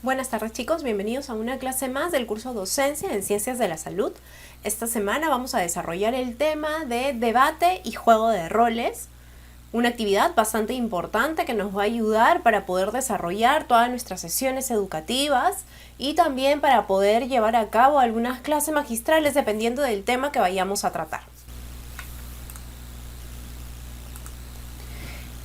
Buenas tardes chicos, bienvenidos a una clase más del curso Docencia en Ciencias de la Salud. Esta semana vamos a desarrollar el tema de debate y juego de roles, una actividad bastante importante que nos va a ayudar para poder desarrollar todas nuestras sesiones educativas y también para poder llevar a cabo algunas clases magistrales dependiendo del tema que vayamos a tratar.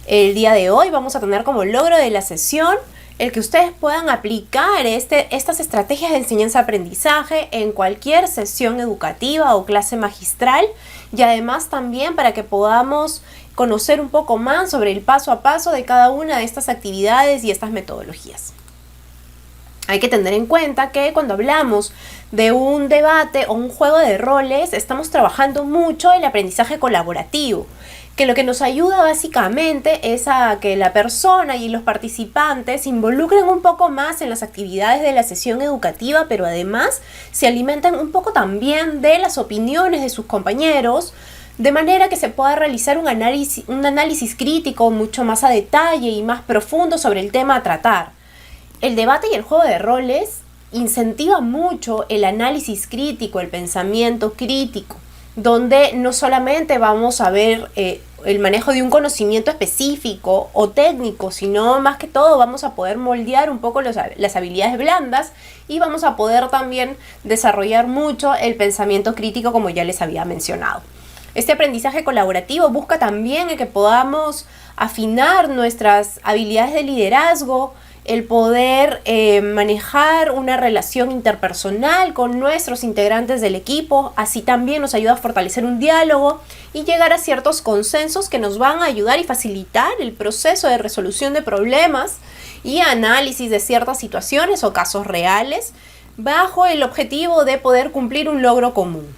El día de hoy vamos a tener como logro de la sesión el que ustedes puedan aplicar estas estrategias de enseñanza-aprendizaje en cualquier sesión educativa o clase magistral, y además también para que podamos conocer un poco más sobre el paso a paso de cada una de estas actividades y estas metodologías. Hay que tener en cuenta que cuando hablamos de un debate o un juego de roles, estamos trabajando mucho el aprendizaje colaborativo, que lo que nos ayuda básicamente es a que la persona y los participantes se involucren un poco más en las actividades de la sesión educativa, pero además se alimentan un poco también de las opiniones de sus compañeros, de manera que se pueda realizar un análisis crítico mucho más a detalle y más profundo sobre el tema a tratar. El debate y el juego de roles incentiva mucho el análisis crítico, el pensamiento crítico, donde no solamente vamos a ver el manejo de un conocimiento específico o técnico, sino más que todo vamos a poder moldear un poco las habilidades blandas y vamos a poder también desarrollar mucho el pensamiento crítico, como ya les había mencionado. Este aprendizaje colaborativo busca también el que podamos afinar nuestras habilidades de liderazgo, el poder manejar una relación interpersonal con nuestros integrantes del equipo. Así también nos ayuda a fortalecer un diálogo y llegar a ciertos consensos que nos van a ayudar y facilitar el proceso de resolución de problemas y análisis de ciertas situaciones o casos reales bajo el objetivo de poder cumplir un logro común.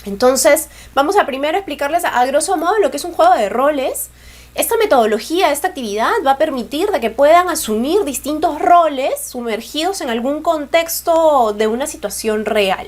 Entonces, vamos a primero explicarles a grosso modo lo que es un juego de roles. Esta metodología, esta actividad va a permitir de que puedan asumir distintos roles sumergidos en algún contexto de una situación real.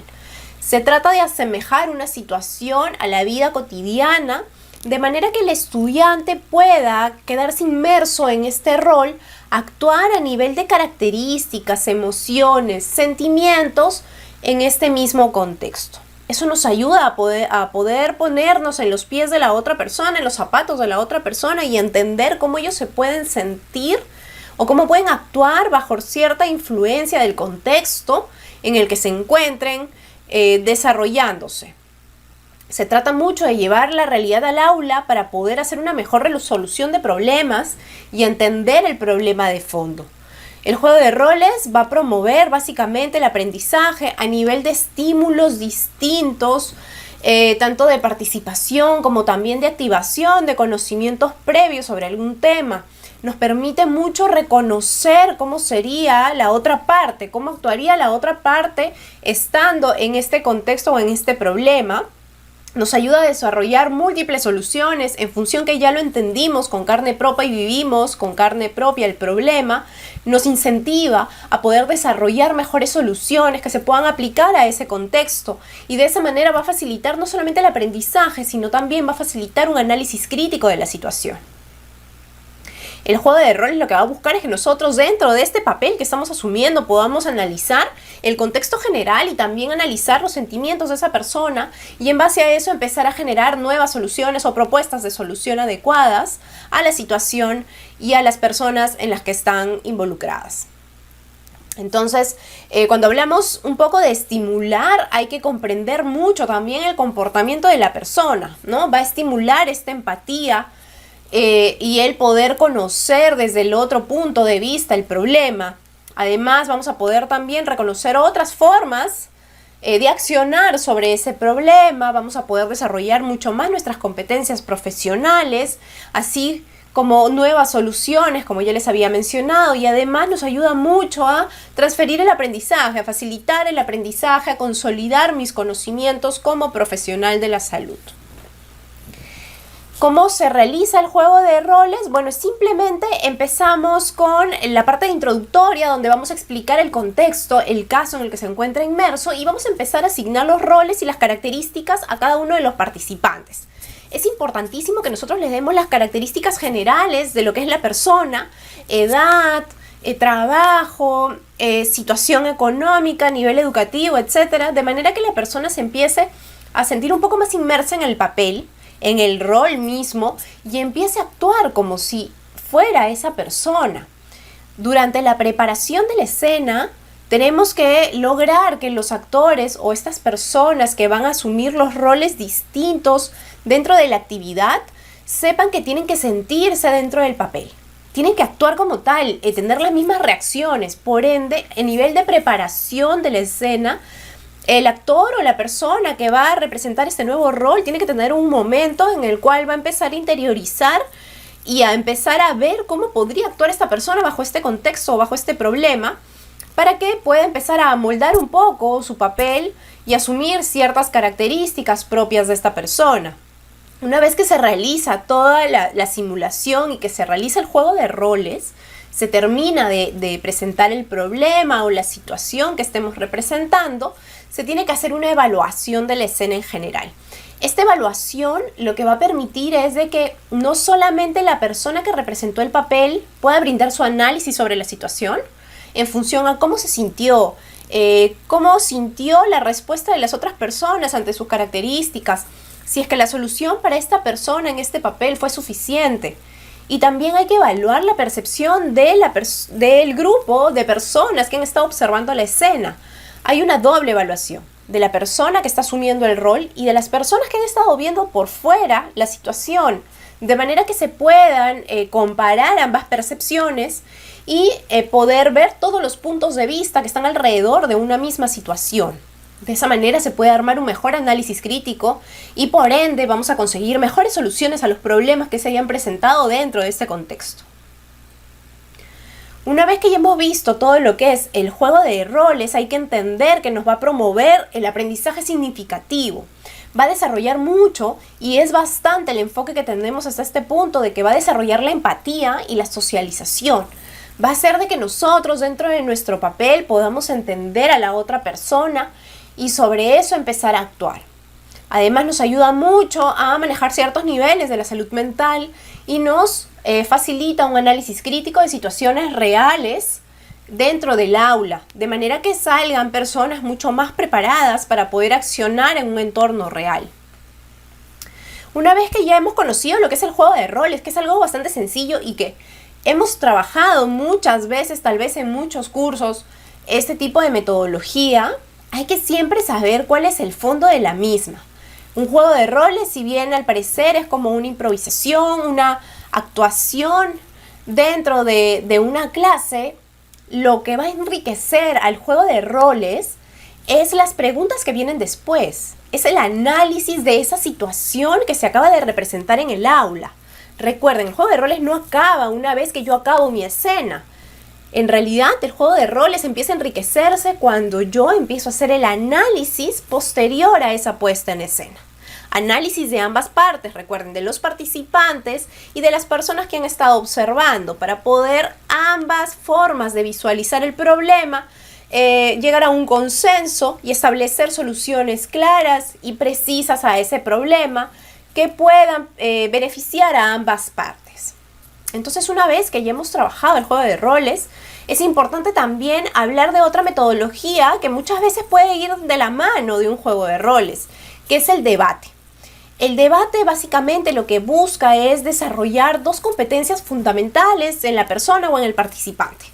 Se trata de asemejar una situación a la vida cotidiana, de manera que el estudiante pueda quedarse inmerso en este rol, actuar a nivel de características, emociones, sentimientos en este mismo contexto. Eso nos ayuda a poder ponernos en los pies de la otra persona, en los zapatos de la otra persona y entender cómo ellos se pueden sentir o cómo pueden actuar bajo cierta influencia del contexto en el que se encuentren desarrollándose. Se trata mucho de llevar la realidad al aula para poder hacer una mejor resolución de problemas y entender el problema de fondo. El juego de roles va a promover básicamente el aprendizaje a nivel de estímulos distintos, tanto de participación como también de activación de conocimientos previos sobre algún tema. Nos permite mucho reconocer cómo sería la otra parte, cómo actuaría la otra parte estando en este contexto o en este problema. Nos ayuda a desarrollar múltiples soluciones en función que ya lo entendimos con carne propia y vivimos con carne propia el problema. Nos incentiva a poder desarrollar mejores soluciones que se puedan aplicar a ese contexto. Y de esa manera va a facilitar no solamente el aprendizaje, sino también va a facilitar un análisis crítico de la situación. El juego de roles lo que va a buscar es que nosotros dentro de este papel que estamos asumiendo podamos analizar el contexto general y también analizar los sentimientos de esa persona y en base a eso empezar a generar nuevas soluciones o propuestas de solución adecuadas a la situación y a las personas en las que están involucradas. Entonces, cuando hablamos un poco de estimular, hay que comprender mucho también el comportamiento de la persona, ¿no? Va a estimular esta empatía y el poder conocer desde el otro punto de vista el problema. Además, vamos a poder también reconocer otras formas de accionar sobre ese problema. Vamos a poder desarrollar mucho más nuestras competencias profesionales, así como nuevas soluciones, como ya les había mencionado, y además nos ayuda mucho a transferir el aprendizaje, a facilitar el aprendizaje, a consolidar mis conocimientos como profesional de la salud. ¿Cómo se realiza el juego de roles? Bueno, simplemente empezamos con la parte introductoria donde vamos a explicar el contexto, el caso en el que se encuentra inmerso y vamos a empezar a asignar los roles y las características a cada uno de los participantes. Es importantísimo que nosotros les demos las características generales de lo que es la persona, edad, trabajo, situación económica, nivel educativo, etcétera, de manera que la persona se empiece a sentir un poco más inmersa en el papel, en el rol mismo, y empiece a actuar como si fuera esa persona. Durante la preparación de la escena, tenemos que lograr que los actores o estas personas que van a asumir los roles distintos dentro de la actividad sepan que tienen que sentirse dentro del papel. Tienen que actuar como tal, tener las mismas reacciones. Por ende, a nivel de preparación de la escena, el actor o la persona que va a representar este nuevo rol tiene que tener un momento en el cual va a empezar a interiorizar y a empezar a ver cómo podría actuar esta persona bajo este contexto o bajo este problema, para que pueda empezar a moldar un poco su papel y asumir ciertas características propias de esta persona. Una vez que se realiza toda la simulación y que se realiza el juego de roles, se termina de presentar el problema o la situación que estemos representando, se tiene que hacer una evaluación de la escena en general. Esta evaluación lo que va a permitir es de que no solamente la persona que representó el papel pueda brindar su análisis sobre la situación en función a cómo se sintió, cómo sintió la respuesta de las otras personas ante sus características, si es que la solución para esta persona en este papel fue suficiente. Y también hay que evaluar la percepción del grupo de personas que han estado observando la escena. Hay una doble evaluación de la persona que está asumiendo el rol y de las personas que han estado viendo por fuera la situación, de manera que se puedan comparar ambas percepciones y poder ver todos los puntos de vista que están alrededor de una misma situación. De esa manera se puede armar un mejor análisis crítico y por ende vamos a conseguir mejores soluciones a los problemas que se hayan presentado dentro de este contexto. Una vez que ya hemos visto todo lo que es el juego de roles, hay que entender que nos va a promover el aprendizaje significativo. Va a desarrollar mucho y es bastante el enfoque que tenemos hasta este punto de que va a desarrollar la empatía y la socialización. Va a hacer de que nosotros dentro de nuestro papel podamos entender a la otra persona y sobre eso empezar a actuar. Además nos ayuda mucho a manejar ciertos niveles de la salud mental y nos facilita un análisis crítico de situaciones reales dentro del aula, de manera que salgan personas mucho más preparadas para poder accionar en un entorno real. Una vez que ya hemos conocido lo que es el juego de roles, que es algo bastante sencillo y que hemos trabajado muchas veces, tal vez en muchos cursos, este tipo de metodología, hay que siempre saber cuál es el fondo de la misma. Un juego de roles, si bien al parecer es como una improvisación, una actuación dentro de una clase, lo que va a enriquecer al juego de roles es las preguntas que vienen después. Es el análisis de esa situación que se acaba de representar en el aula. Recuerden, el juego de roles no acaba una vez que yo acabo mi escena. En realidad, el juego de roles empieza a enriquecerse cuando yo empiezo a hacer el análisis posterior a esa puesta en escena. Análisis de ambas partes, recuerden, de los participantes y de las personas que han estado observando, para poder ambas formas de visualizar el problema, llegar a un consenso y establecer soluciones claras y precisas a ese problema que puedan beneficiar a ambas partes. Entonces, una vez que ya hemos trabajado el juego de roles, es importante también hablar de otra metodología que muchas veces puede ir de la mano de un juego de roles, que es el debate. El debate básicamente lo que busca es desarrollar dos competencias fundamentales en la persona o en el participante.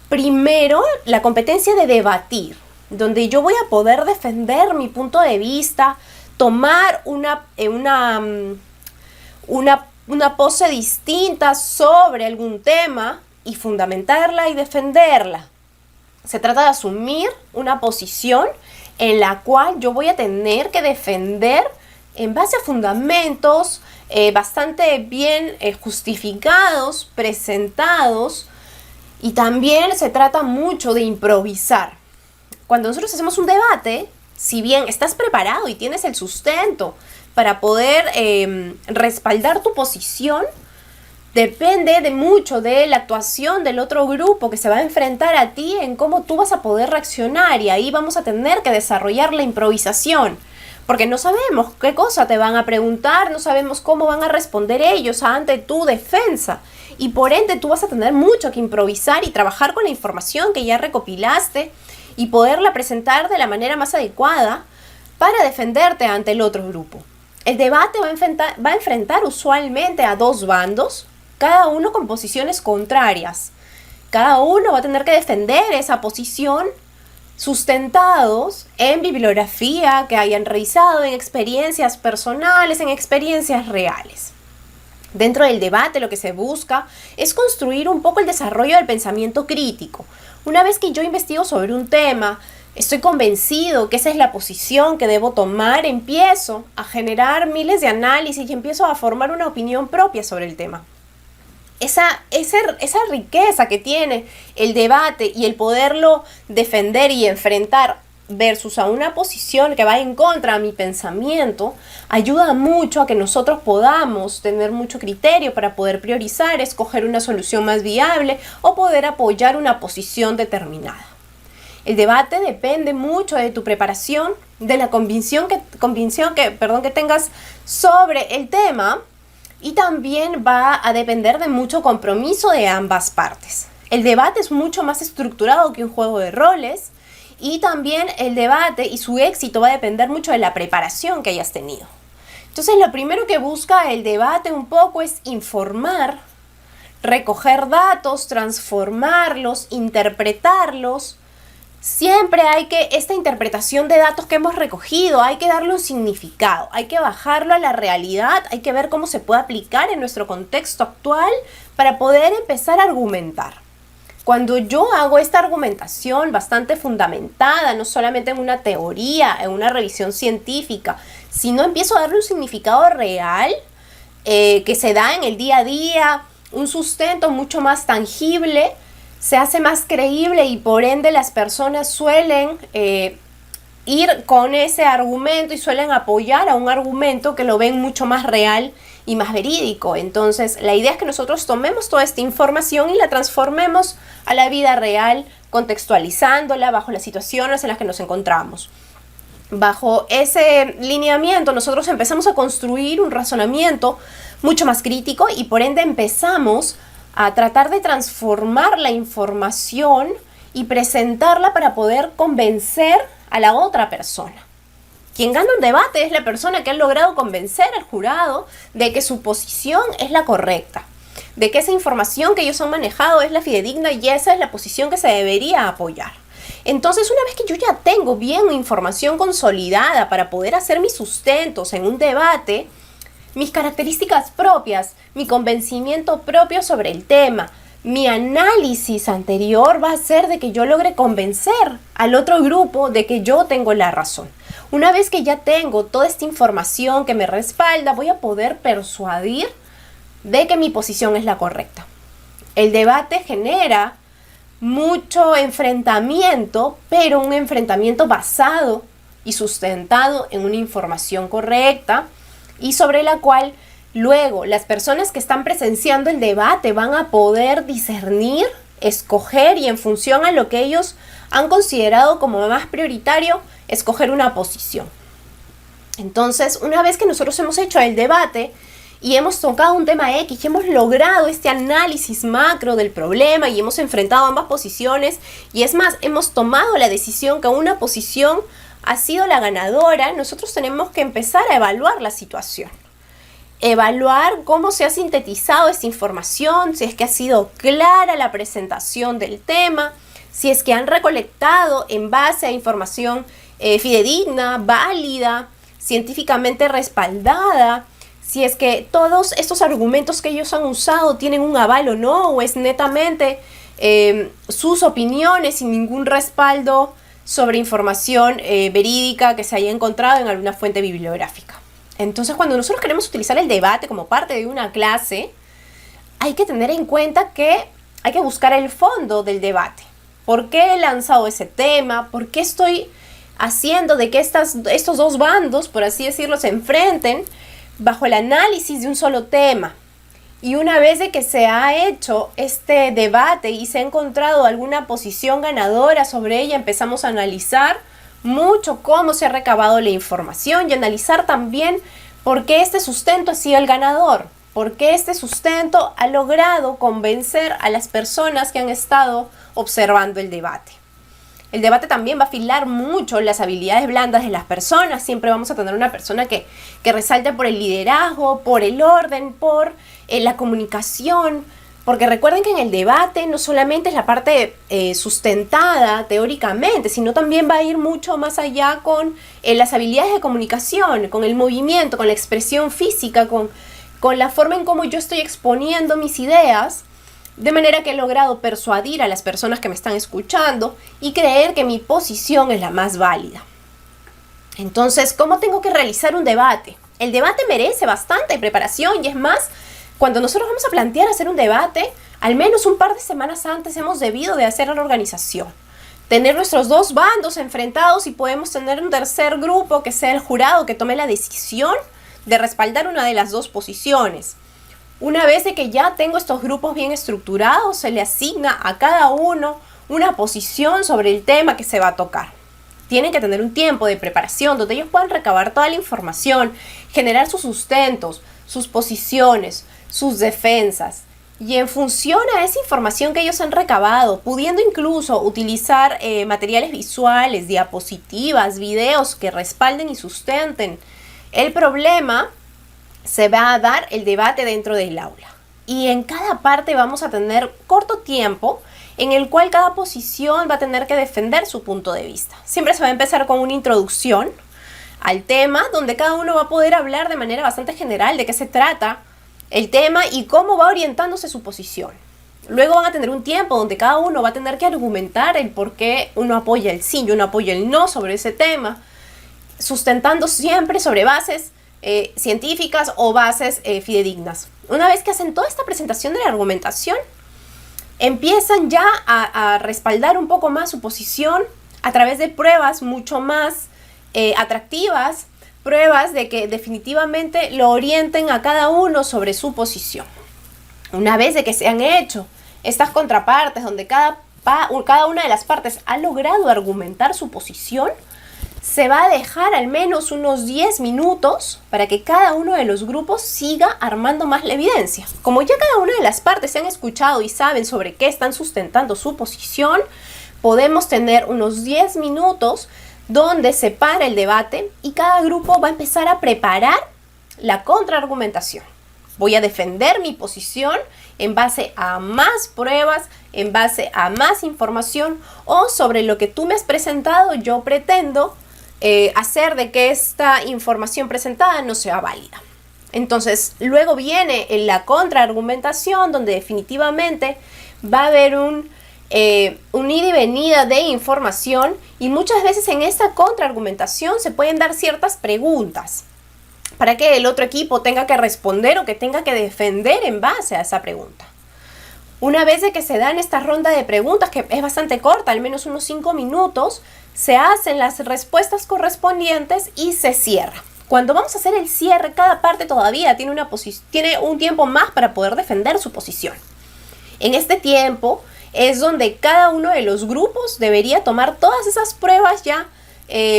Primero, la competencia de debatir, donde yo voy a poder defender mi punto de vista, tomar una pose distinta sobre algún tema y fundamentarla y defenderla. Se trata de asumir una posición en la cual yo voy a tener que defender en base a fundamentos bastante bien justificados, presentados, y también se trata mucho de improvisar. Cuando nosotros hacemos un debate, si bien estás preparado y tienes el sustento para poder respaldar tu posición, depende de mucho de la actuación del otro grupo que se va a enfrentar a ti en cómo tú vas a poder reaccionar, y ahí vamos a tener que desarrollar la improvisación. Porque no sabemos qué cosa te van a preguntar, no sabemos cómo van a responder ellos ante tu defensa. y por ende tú vas a tener mucho que improvisar y trabajar con la información que ya recopilaste y poderla presentar de la manera más adecuada para defenderte ante el otro grupo. El debate va a enfrentar usualmente a dos bandos, cada uno con posiciones contrarias. Cada uno va a tener que defender esa posición sustentados en bibliografía que hayan revisado, en experiencias personales, en experiencias reales. Dentro del debate lo que se busca es construir un poco el desarrollo del pensamiento crítico. Una vez que yo investigo sobre un tema, estoy convencido que esa es la posición que debo tomar, empiezo a generar miles de análisis y empiezo a formar una opinión propia sobre el tema. Esa riqueza que tiene el debate y el poderlo defender y enfrentar versus a una posición que va en contra de mi pensamiento, ayuda mucho a que nosotros podamos tener mucho criterio para poder priorizar, escoger una solución más viable o poder apoyar una posición determinada. El debate depende mucho de tu preparación, de la convicción que tengas sobre el tema, y también va a depender de mucho compromiso de ambas partes. El debate es mucho más estructurado que un juego de roles, y también el debate y su éxito va a depender mucho de la preparación que hayas tenido. Entonces, lo primero que busca el debate un poco es informar, recoger datos, transformarlos, interpretarlos. Siempre esta interpretación de datos que hemos recogido, hay que darle un significado, hay que bajarlo a la realidad, hay que ver cómo se puede aplicar en nuestro contexto actual para poder empezar a argumentar. Cuando yo hago esta argumentación bastante fundamentada, no solamente en una teoría, en una revisión científica, sino empiezo a darle un significado real que se da en el día a día, un sustento mucho más tangible, se hace más creíble y por ende las personas suelen ir con ese argumento y suelen apoyar a un argumento que lo ven mucho más real y más verídico. Entonces, la idea es que nosotros tomemos toda esta información y la transformemos a la vida real, contextualizándola bajo las situaciones en las que nos encontramos. Bajo ese lineamiento, nosotros empezamos a construir un razonamiento mucho más crítico y por ende empezamos a tratar de transformar la información y presentarla para poder convencer a la otra persona. Quien gana un debate es la persona que ha logrado convencer al jurado de que su posición es la correcta, de que esa información que ellos han manejado es la fidedigna y esa es la posición que se debería apoyar. Entonces, una vez que yo ya tengo bien información consolidada para poder hacer mis sustentos en un debate, mis características propias, mi convencimiento propio sobre el tema, mi análisis anterior va a ser de que yo logre convencer al otro grupo de que yo tengo la razón. Una vez que ya tengo toda esta información que me respalda, voy a poder persuadir de que mi posición es la correcta. El debate genera mucho enfrentamiento, pero un enfrentamiento basado y sustentado en una información correcta y sobre la cual luego las personas que están presenciando el debate van a poder discernir, escoger y en función a lo que ellos han considerado como más prioritario, escoger una posición. Entonces, una vez que nosotros hemos hecho el debate y hemos tocado un tema X y hemos logrado este análisis macro del problema y hemos enfrentado ambas posiciones y es más, hemos tomado la decisión que una posición ha sido la ganadora, nosotros tenemos que empezar a evaluar la situación. Evaluar cómo se ha sintetizado esta información, si es que ha sido clara la presentación del tema, si es que han recolectado en base a información fidedigna, válida, científicamente respaldada, si es que todos estos argumentos que ellos han usado tienen un aval o no, o es netamente sus opiniones sin ningún respaldo sobre información verídica que se haya encontrado en alguna fuente bibliográfica. Entonces, cuando nosotros queremos utilizar el debate como parte de una clase, hay que tener en cuenta que hay que buscar el fondo del debate. ¿Por qué he lanzado ese tema? ¿Por qué estoy haciendo de que estos dos bandos, por así decirlo, se enfrenten bajo el análisis de un solo tema? Y una vez de que se ha hecho este debate y se ha encontrado alguna posición ganadora sobre ella, empezamos a analizar mucho cómo se ha recabado la información y analizar también por qué este sustento ha sido el ganador. por qué este sustento ha logrado convencer a las personas que han estado observando el debate. El debate también va a afilar mucho las habilidades blandas de las personas. Siempre vamos a tener una persona que resalte por el liderazgo, por el orden, por la comunicación. Porque recuerden que en el debate no solamente es la parte sustentada teóricamente, sino también va a ir mucho más allá con las habilidades de comunicación, con el movimiento, con la expresión física, con la forma en cómo yo estoy exponiendo mis ideas, de manera que he logrado persuadir a las personas que me están escuchando y creer que mi posición es la más válida. Entonces, ¿cómo tengo que realizar un debate? El debate merece bastante preparación y es más, cuando nosotros vamos a plantear hacer un debate, al menos un par de semanas antes hemos debido de hacer la organización. Tener nuestros dos bandos enfrentados y podemos tener un tercer grupo que sea el jurado que tome la decisión de respaldar una de las dos posiciones. Una vez de que ya tengo estos grupos bien estructurados, se le asigna a cada uno una posición sobre el tema que se va a tocar. Tienen que tener un tiempo de preparación donde ellos puedan recabar toda la información, generar sus sustentos, sus posiciones, sus defensas. Y en función a esa información que ellos han recabado, pudiendo incluso utilizar materiales visuales, diapositivas, videos que respalden y sustenten el problema, se va a dar el debate dentro del aula. Y en cada parte vamos a tener corto tiempo en el cual cada posición va a tener que defender su punto de vista. Siempre se va a empezar con una introducción al tema, donde cada uno va a poder hablar de manera bastante general de qué se trata el tema y cómo va orientándose su posición. Luego van a tener un tiempo donde cada uno va a tener que argumentar el por qué uno apoya el sí y uno apoya el no sobre ese tema, sustentando siempre sobre bases científicas o bases fidedignas. Una vez que hacen toda esta presentación de la argumentación, empiezan ya a respaldar un poco más su posición a través de pruebas mucho más atractivas, pruebas de que definitivamente lo orienten a cada uno sobre su posición. Una vez de que se han hecho estas contrapartes donde cada una de las partes ha logrado argumentar su posición, se va a dejar al menos unos 10 minutos para que cada uno de los grupos siga armando más la evidencia. Como ya cada una de las partes se han escuchado y saben sobre qué están sustentando su posición, podemos tener unos 10 minutos donde se para el debate y cada grupo va a empezar a preparar la contraargumentación. Voy a defender mi posición en base a más pruebas, en base a más información o sobre lo que tú me has presentado, yo pretendo hacer de que esta información presentada no sea válida. Entonces, luego viene la contraargumentación donde definitivamente va a haber un ida y venida de información y muchas veces en esta contraargumentación se pueden dar ciertas preguntas para que el otro equipo tenga que responder o que tenga que defender en base a esa pregunta. Una vez de que se dan esta ronda de preguntas, que es bastante corta, al menos unos 5 minutos, se hacen las respuestas correspondientes y se cierra. Cuando vamos a hacer el cierre, cada parte todavía tiene un tiempo más para poder defender su posición. En este tiempo es donde cada uno de los grupos debería tomar todas esas pruebas ya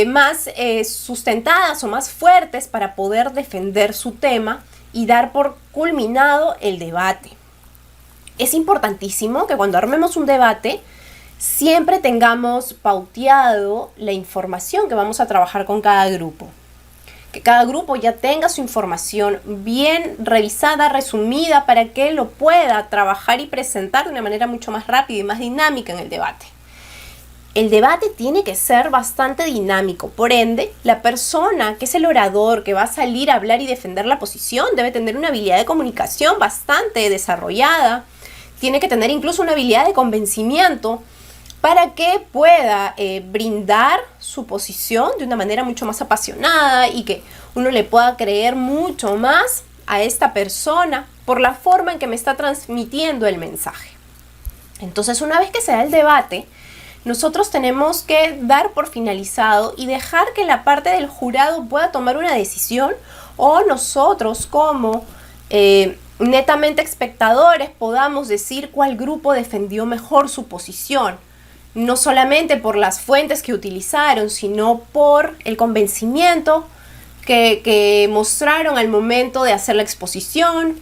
más sustentadas o más fuertes para poder defender su tema y dar por culminado el debate. Es importantísimo que cuando armemos un debate siempre tengamos pauteado la información que vamos a trabajar con cada grupo. Que cada grupo ya tenga su información bien revisada, resumida, para que lo pueda trabajar y presentar de una manera mucho más rápida y más dinámica en el debate. El debate tiene que ser bastante dinámico, por ende, la persona que es el orador, que va a salir a hablar y defender la posición, debe tener una habilidad de comunicación bastante desarrollada, tiene que tener incluso una habilidad de convencimiento para que pueda brindar su posición de una manera mucho más apasionada y que uno le pueda creer mucho más a esta persona por la forma en que me está transmitiendo el mensaje. Entonces, una vez que se da el debate, nosotros tenemos que dar por finalizado y dejar que la parte del jurado pueda tomar una decisión o nosotros como netamente espectadores podamos decir cuál grupo defendió mejor su posición. No solamente por las fuentes que utilizaron, sino por el convencimiento que mostraron al momento de hacer la exposición,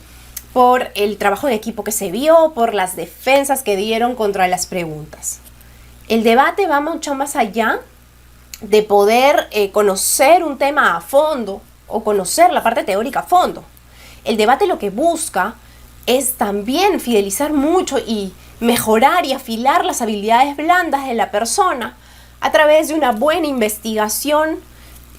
por el trabajo en equipo que se vio, por las defensas que dieron contra las preguntas. El debate va mucho más allá de poder conocer un tema a fondo o conocer la parte teórica a fondo. El debate lo que busca es también fidelizar mucho y mejorar y afilar las habilidades blandas de la persona a través de una buena investigación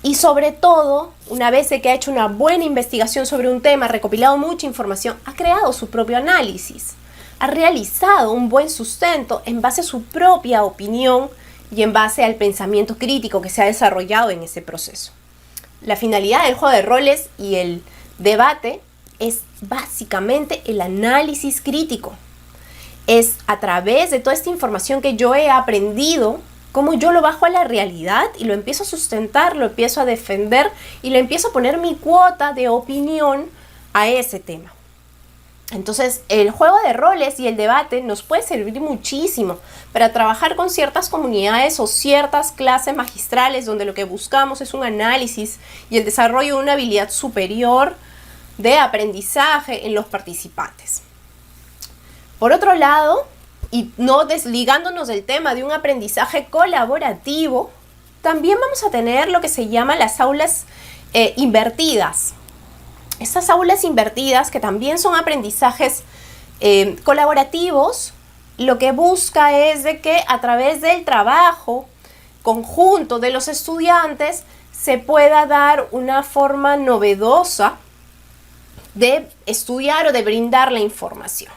y sobre todo, una vez que ha hecho una buena investigación sobre un tema, recopilado mucha información, ha creado su propio análisis, ha realizado un buen sustento en base a su propia opinión y en base al pensamiento crítico que se ha desarrollado en ese proceso. La finalidad del juego de roles y el debate es básicamente el análisis crítico. Es a través de toda esta información que yo he aprendido, cómo yo lo bajo a la realidad y lo empiezo a sustentar, lo empiezo a defender y le empiezo a poner mi cuota de opinión a ese tema. Entonces, el juego de roles y el debate nos puede servir muchísimo para trabajar con ciertas comunidades o ciertas clases magistrales donde lo que buscamos es un análisis y el desarrollo de una habilidad superior de aprendizaje en los participantes. Por otro lado, y no desligándonos del tema de un aprendizaje colaborativo, también vamos a tener lo que se llama las aulas invertidas. Estas aulas invertidas, que también son aprendizajes colaborativos, lo que busca es de que a través del trabajo conjunto de los estudiantes se pueda dar una forma novedosa de estudiar o de brindar la información.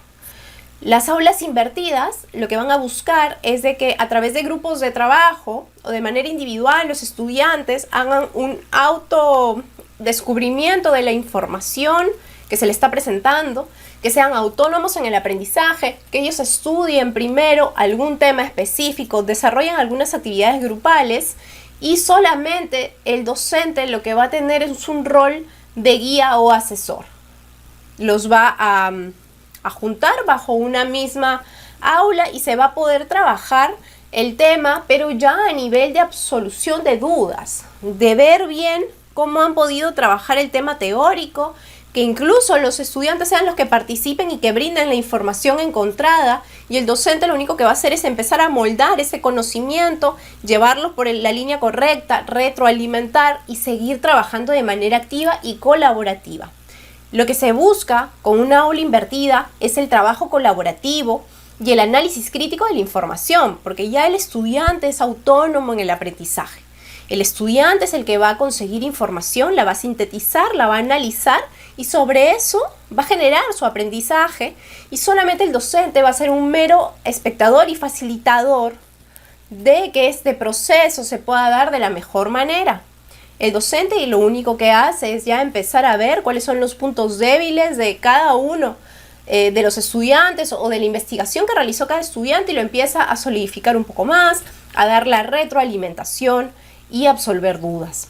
Las aulas invertidas lo que van a buscar es de que a través de grupos de trabajo o de manera individual los estudiantes hagan un autodescubrimiento de la información que se les está presentando, que sean autónomos en el aprendizaje, que ellos estudien primero algún tema específico, desarrollen algunas actividades grupales y solamente el docente lo que va a tener es un rol de guía o asesor. Los va a juntar bajo una misma aula y se va a poder trabajar el tema, pero ya a nivel de absolución de dudas, de ver bien cómo han podido trabajar el tema teórico, que incluso los estudiantes sean los que participen y que brinden la información encontrada y el docente lo único que va a hacer es empezar a moldar ese conocimiento, llevarlo por la línea correcta, retroalimentar y seguir trabajando de manera activa y colaborativa. Lo que se busca con una aula invertida es el trabajo colaborativo y el análisis crítico de la información, porque ya el estudiante es autónomo en el aprendizaje. El estudiante es el que va a conseguir información, la va a sintetizar, la va a analizar y sobre eso va a generar su aprendizaje y solamente el docente va a ser un mero espectador y facilitador de que este proceso se pueda dar de la mejor manera. El docente y lo único que hace es ya empezar a ver cuáles son los puntos débiles de cada uno de los estudiantes o de la investigación que realizó cada estudiante y lo empieza a solidificar un poco más, a dar la retroalimentación y absolver dudas.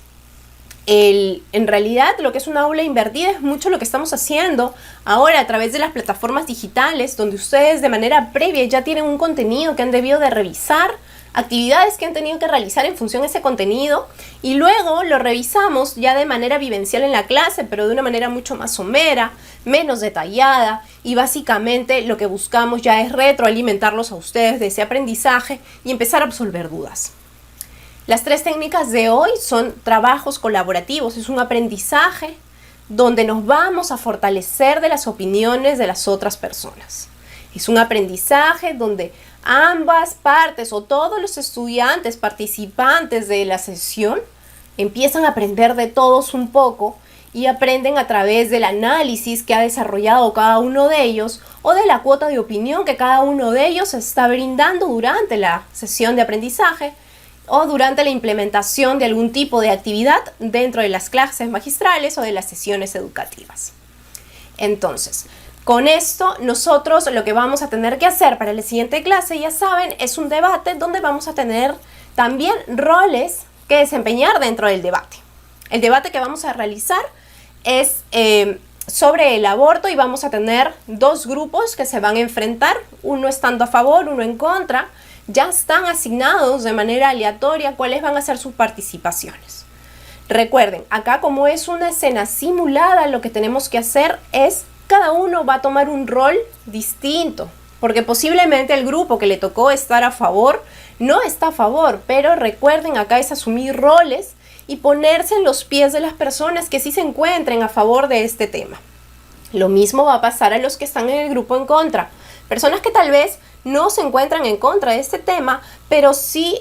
En realidad lo que es una aula invertida es mucho lo que estamos haciendo ahora a través de las plataformas digitales donde ustedes de manera previa ya tienen un contenido que han debido de revisar, actividades que han tenido que realizar en función de ese contenido y luego lo revisamos ya de manera vivencial en la clase, pero de una manera mucho más somera, menos detallada y básicamente lo que buscamos ya es retroalimentarlos a ustedes de ese aprendizaje y empezar a absolver dudas. Las 3 técnicas de hoy son trabajos colaborativos, es un aprendizaje donde nos vamos a fortalecer de las opiniones de las otras personas. Es un aprendizaje donde ambas partes o todos los estudiantes participantes de la sesión empiezan a aprender de todos un poco y aprenden a través del análisis que ha desarrollado cada uno de ellos o de la cuota de opinión que cada uno de ellos está brindando durante la sesión de aprendizaje o durante la implementación de algún tipo de actividad dentro de las clases magistrales o de las sesiones educativas. Entonces, con esto nosotros lo que vamos a tener que hacer para la siguiente clase, ya saben, es un debate donde vamos a tener también roles que desempeñar dentro del debate. El debate que vamos a realizar es sobre el aborto y vamos a tener 2 grupos que se van a enfrentar, uno estando a favor, uno en contra. Ya están asignados de manera aleatoria cuáles van a ser sus participaciones. Recuerden, acá como es una escena simulada, lo que tenemos que hacer es cada uno va a tomar un rol distinto, porque posiblemente el grupo que le tocó estar a favor no está a favor, pero recuerden, acá es asumir roles y ponerse en los pies de las personas que sí se encuentren a favor de este tema. Lo mismo va a pasar a los que están en el grupo en contra. Personas que tal vez no se encuentran en contra de este tema, pero sí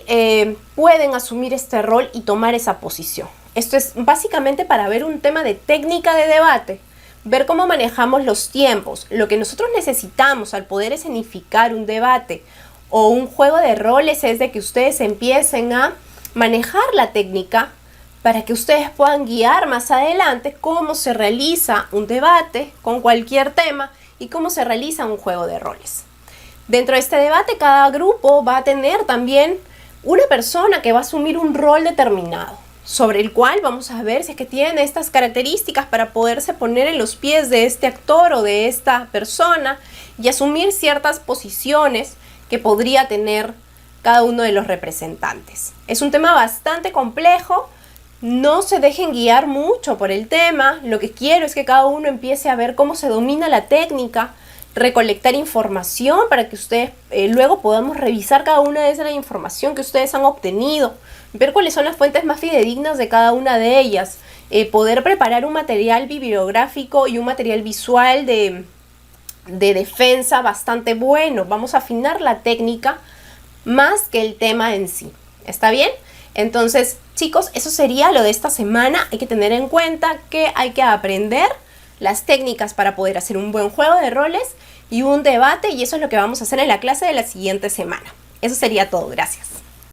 pueden asumir este rol y tomar esa posición. Esto es básicamente para ver un tema de técnica de debate, ver cómo manejamos los tiempos. Lo que nosotros necesitamos al poder escenificar un debate o un juego de roles es de que ustedes empiecen a manejar la técnica para que ustedes puedan guiar más adelante cómo se realiza un debate con cualquier tema y cómo se realiza un juego de roles. Dentro de este debate, cada grupo va a tener también una persona que va a asumir un rol determinado, sobre el cual vamos a ver si es que tiene estas características para poderse poner en los pies de este actor o de esta persona y asumir ciertas posiciones que podría tener cada uno de los representantes. Es un tema bastante complejo. No se dejen guiar mucho por el tema. Lo que quiero es que cada uno empiece a ver cómo se domina la técnica, recolectar información para que ustedes luego podamos revisar cada una de esa información que ustedes han obtenido, ver cuáles son las fuentes más fidedignas de cada una de ellas, poder preparar un material bibliográfico y un material visual de defensa bastante bueno. Vamos a afinar la técnica más que el tema en sí. ¿Está bien? Entonces, chicos, eso sería lo de esta semana. Hay que tener en cuenta que hay que aprender las técnicas para poder hacer un buen juego de roles y un debate, y eso es lo que vamos a hacer en la clase de la siguiente semana. Eso sería todo. Gracias.